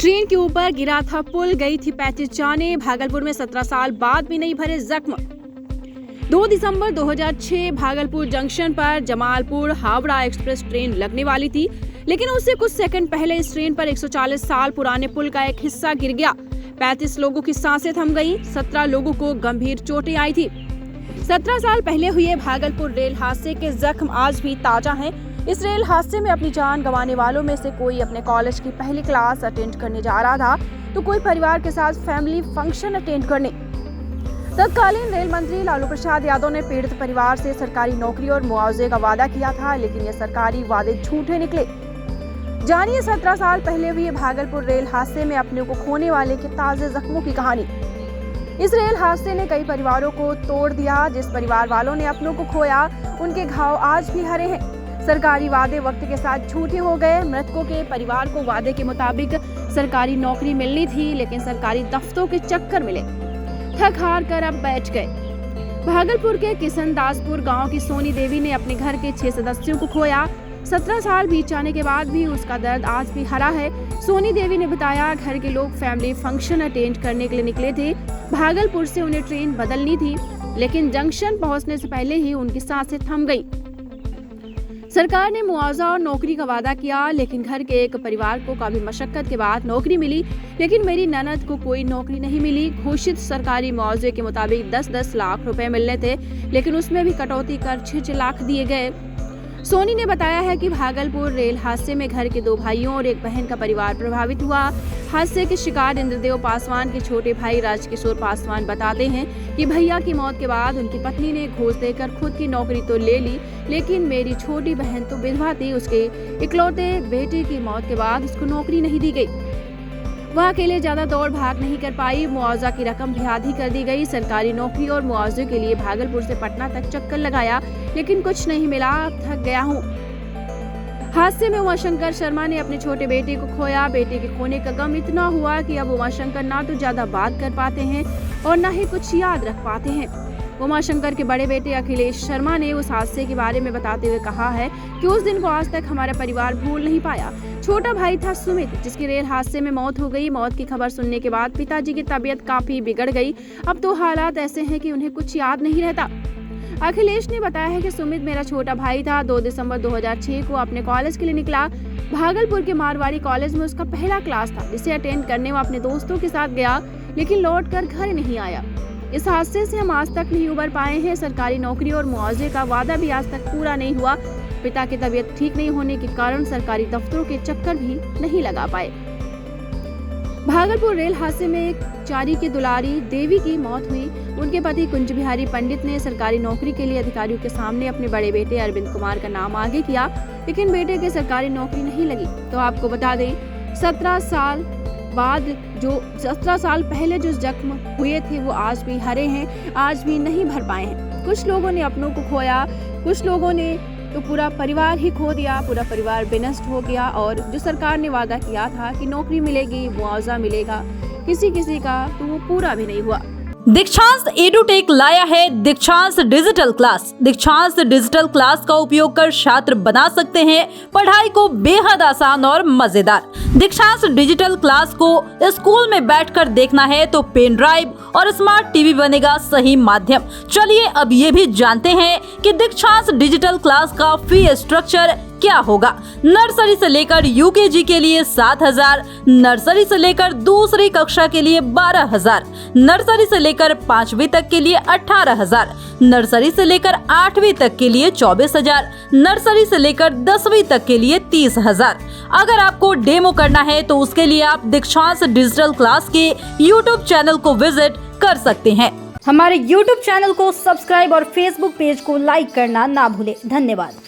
Train के ऊपर गिरा था पुल, गई थी 35 जाने। भागलपुर में 17 साल बाद भी नहीं भरे जख्म। 2 दिसंबर 2006 भागलपुर जंक्शन पर जमालपुर हावड़ा एक्सप्रेस ट्रेन लगने वाली थी, लेकिन उससे कुछ सेकंड पहले इस ट्रेन पर 140 साल पुराने पुल का एक हिस्सा गिर गया। 35 लोगों की सांसें थम गईं, 17 लोगों को गंभीर चोटें आई थी। 17 साल पहले हुए भागलपुर रेल हादसे के जख्म आज भी ताजा हैं। इस रेल हादसे में अपनी जान गंवाने वालों में से कोई अपने कॉलेज की पहली क्लास अटेंड करने जा रहा था, तो कोई परिवार के साथ फैमिली फंक्शन अटेंड करने। तत्कालीन रेल मंत्री लालू प्रसाद यादव ने पीड़ित परिवार से सरकारी नौकरी और मुआवजे का वादा किया था, लेकिन ये सरकारी वादे झूठे निकले। जानिए 17 साल पहले हुए भागलपुर रेल हादसे में अपने को खोने वाले के ताजे जख्मों की कहानी। इस रेल हादसे ने कई परिवारों को तोड़ दिया। जिस परिवार वालों ने अपनों को खोया, उनके घाव आज भी हरे हैं। सरकारी वादे वक्त के साथ झूठे हो गए। मृतकों के परिवार को वादे के मुताबिक सरकारी नौकरी मिलनी थी, लेकिन सरकारी दफ्तरों के चक्कर मिले। थक हार कर अब बैठ गए। भागलपुर के किसनदासपुर गांव की सोनी देवी ने अपने घर के 6 सदस्यों को खोया। 17 साल बीत जाने के बाद भी उसका दर्द आज भी हरा है। सोनी देवी ने बताया, घर के लोग फैमिली फंक्शन अटेंड करने के लिए निकले थे। भागलपुर से उन्हें ट्रेन बदलनी थी, लेकिन जंक्शन पहुंचने से पहले ही उनकी सांसें थम गईं। सरकार ने मुआवजा और नौकरी का वादा किया, लेकिन घर के एक परिवार को काफी मशक्कत के बाद नौकरी मिली, लेकिन मेरी ननद को कोई नौकरी नहीं मिली। घोषित सरकारी मुआवजे के मुताबिक 10-10 लाख रुपए मिलने थे, लेकिन उसमें भी कटौती कर 6 लाख दिए गए। सोनी ने बताया है कि भागलपुर रेल हादसे में घर के 2 भाइयों और 1 बहन का परिवार प्रभावित हुआ। हादसे के शिकार इंद्रदेव पासवान के छोटे भाई राजकिशोर पासवान बताते हैं कि भैया की मौत के बाद उनकी पत्नी ने घूस देकर खुद की नौकरी तो ले ली, लेकिन मेरी छोटी बहन तो विधवा थी। उसके इकलौते बेटे की मौत के बाद उसको नौकरी नहीं दी गई। वह अकेले ज्यादा दौड़ भाग नहीं कर पाई। मुआवजा की रकम भी आधी कर दी गई। सरकारी नौकरी और मुआवजे के लिए भागलपुर से पटना तक चक्कर लगाया, लेकिन कुछ नहीं मिला। अब थक गया हूँ। हादसे में उमाशंकर शर्मा ने अपने छोटे बेटे को खोया। बेटे के खोने का गम इतना हुआ कि अब उमाशंकर ना तो ज्यादा बात कर पाते हैं और ना ही कुछ याद रख पाते हैं। उमाशंकर के बड़े बेटे अखिलेश शर्मा ने उस हादसे के बारे में बताते हुए कहा है कि उस दिन को आज तक हमारा परिवार भूल नहीं पाया। छोटा भाई था सुमित, जिसकी रेल हादसे में मौत हो गई। मौत की खबर सुनने के बाद पिताजी की तबीयत काफी बिगड़ गई। अब तो हालात ऐसे हैं कि उन्हें कुछ याद नहीं रहता। अखिलेश ने बताया है कि सुमित मेरा छोटा भाई था। 2 दिसंबर 2006 को अपने कॉलेज के लिए निकला। भागलपुर के मारवाड़ी कॉलेज में उसका पहला क्लास था, जिसे अटेंड करने वो अपने दोस्तों के साथ गया, लेकिन लौट कर घर नहीं आया। इस हादसे से हम आज तक नहीं उबर पाए हैं। सरकारी नौकरी और मुआवजे का वादा भी आज तक पूरा नहीं हुआ। पिता की तबीयत ठीक नहीं होने के कारण सरकारी दफ्तरों के चक्कर भी नहीं लगा पाए। भागलपुर रेल हादसे में एक चारी की दुलारी देवी की मौत हुई। उनके पति कुंज बिहारी पंडित ने सरकारी नौकरी के लिए अधिकारियों के सामने अपने बड़े बेटे अरविंद कुमार का नाम आगे किया, लेकिन बेटे के सरकारी नौकरी नहीं लगी। तो आपको बता दें, 17 साल पहले जो जख्म हुए थे वो आज भी हरे हैं, आज भी नहीं भर पाए हैं। कुछ लोगों ने अपनों को खोया, कुछ लोगों ने तो पूरा परिवार ही खो दिया। पूरा परिवार विनष्ट हो गया। और जो सरकार ने वादा किया था कि नौकरी मिलेगी, मुआवजा मिलेगा, किसी का तो वो पूरा भी नहीं हुआ। दीक्षांत एडुटेक लाया है दीक्षांत डिजिटल क्लास। दीक्षांत डिजिटल क्लास का उपयोग कर छात्र बना सकते हैं पढ़ाई को बेहद आसान और मजेदार। दीक्षांत डिजिटल क्लास को स्कूल में बैठकर देखना है तो पेन ड्राइव और स्मार्ट टीवी बनेगा सही माध्यम। चलिए अब ये भी जानते हैं कि दीक्षांत डिजिटल क्लास का फी स्ट्रक्चर क्या होगा। नर्सरी से लेकर यूकेजी के लिए 7,000, नर्सरी से लेकर दूसरी कक्षा के लिए 12,000, नर्सरी से लेकर 5वीं तक के लिए 18,000, नर्सरी से लेकर 8वीं तक के लिए 24,000, नर्सरी से लेकर 10वीं तक के लिए 30,000। अगर आपको डेमो करना है तो उसके लिए आप दीक्षांत डिजिटल क्लास के यूट्यूब चैनल को विजिट कर सकते हैं। हमारे यूट्यूब चैनल को सब्सक्राइब और फेसबुक पेज को लाइक करना ना भूलें। धन्यवाद।